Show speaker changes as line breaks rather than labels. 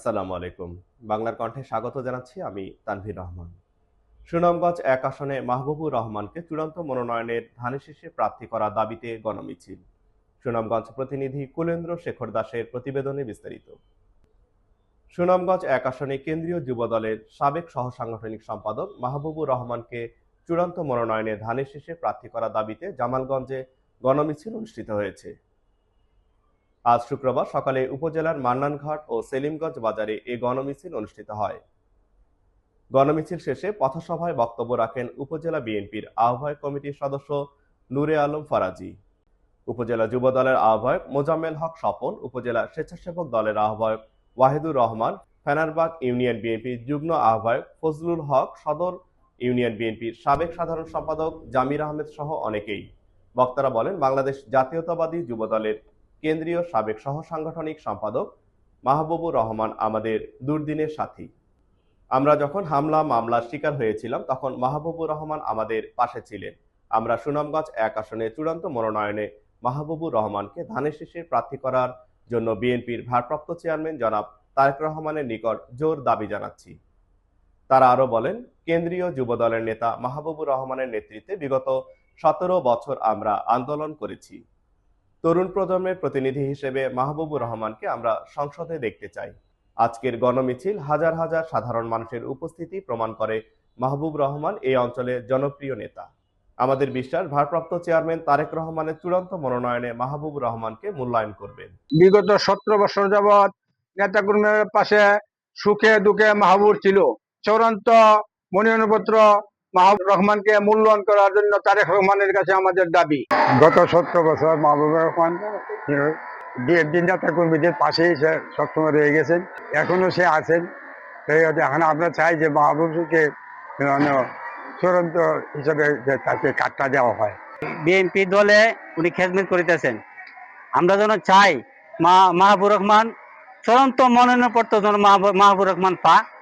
আসসালামু আলাইকুম। বাংলার কণ্ঠে স্বাগত জানাচ্ছি আমি তানভীর রহমান। সুনামগঞ্জ ১ আসনে মাহবুবুর রহমানকে চূড়ান্ত মনোনয়নের ধানের শীষে প্রার্থী করার দাবিতে গণমিছিল। সুনামগঞ্জ প্রতিনিধি কুলেন্দ্র শেখর দাসের প্রতিবেদনে বিস্তারিত। সুনামগঞ্জ ১ আসনে কেন্দ্রীয় যুবদলের সাবেক সহ-সাংগঠনিক সম্পাদক মাহবুবুর রহমানকে চূড়ান্ত মনোনয়নে ধানের শীষে প্রার্থী করার দাবিতে জামালগঞ্জে গণমিছিল অনুষ্ঠিত হয়েছে। আজ শুক্রবার সকালে উপজেলার মান্নানঘাট ও সেলিমগঞ্জ বাজারে এ গণমিছিল অনুষ্ঠিত হয়। গণমিছিল শেষে পথসভায় বক্তব্য রাখেন উপজেলা বিএনপির আহ্বায়ক কমিটির সদস্য নূরে আলম ফরাজি, উপজেলা যুব দলের আহ্বায়ক মোজাম্মেল হক স্বপন, উপজেলা স্বেচ্ছাসেবক দলের আহ্বায়ক ওয়াহিদুর রহমান, ফেনারবাগ ইউনিয়ন বিএনপির যুগ্ম আহ্বায়ক ফজলুল হক, সদর ইউনিয়ন বিএনপির সাবেক সাধারণ সম্পাদক জামির আহমেদ সহ অনেকেই। বক্তারা বলেন, বাংলাদেশ জাতীয়তাবাদী যুব দলের কেন্দ্রীয় সাবেক সহ সাংগঠনিক সম্পাদক মাহবুবুর রহমান আমাদের দুর্দিনের সাথী। আমরা যখন হামলা মামলার শিকার হয়েছিলাম তখন মাহবুবুর রহমান আমাদের পাশে ছিলেন। আমরা সুনামগঞ্জ ১ আসনে চূড়ান্ত মনোনয়নে মাহবুবুর রহমানকে ধানের শীষে প্রার্থী করার জন্য বিএনপির ভারপ্রাপ্ত চেয়ারম্যান জনাব তারেক রহমানের নিকট জোর দাবি জানাচ্ছি। তারা আরো বলেন, কেন্দ্রীয় যুবদলের নেতা মাহবুবুর রহমানের নেতৃত্বে বিগত ১৭ বছর আমরা আন্দোলন করেছি। তরুণ প্রজন্মের প্রতিনিধি হিসেবে মাহবুবুর রহমানকে আমরা সংসদে দেখতে চাই। আজকের গণমিছিল হাজার হাজার সাধারণ মানুষের উপস্থিতি প্রমাণ করে মাহবুব রহমান এই অঞ্চলের জনপ্রিয় নেতা। আমাদের বিশ্বাস, ভারপ্রাপ্ত চেয়ারম্যান তারেক রহমানের চূড়ান্ত মনোনয়নে মাহবুব রহমানকে মূল্যায়ন করবেন।
বিগত 17 বছর যাবৎ নেতাকর্মীর পাশে সুখে দুঃখে মাহবুব ছিল। চূড়ান্ত মনোনয়নপত্র মাহবুব রহমানকে মূল্যায়ন করার জন্য তারেক রহমানের কাছে আমাদের দাবি।
গত 17 বছর মাহবুবুর রহমান বিএনপি নেতা কর্মীদের পাশেই সে সবসময় রয়ে গেছেন, এখনো সে আছেন। এখন আমরা চাই যে মাহবুবকে চূড়ান্ত হিসেবে তাকে কাটটা দেওয়া হয়।
বিএনপি দলে উনি খেদমত করিতেছেন। আমরা যেন চাই মাহবুব রহমান চূড়ান্ত মনোনয়নপত্র যেন মাহবুব রহমান পা।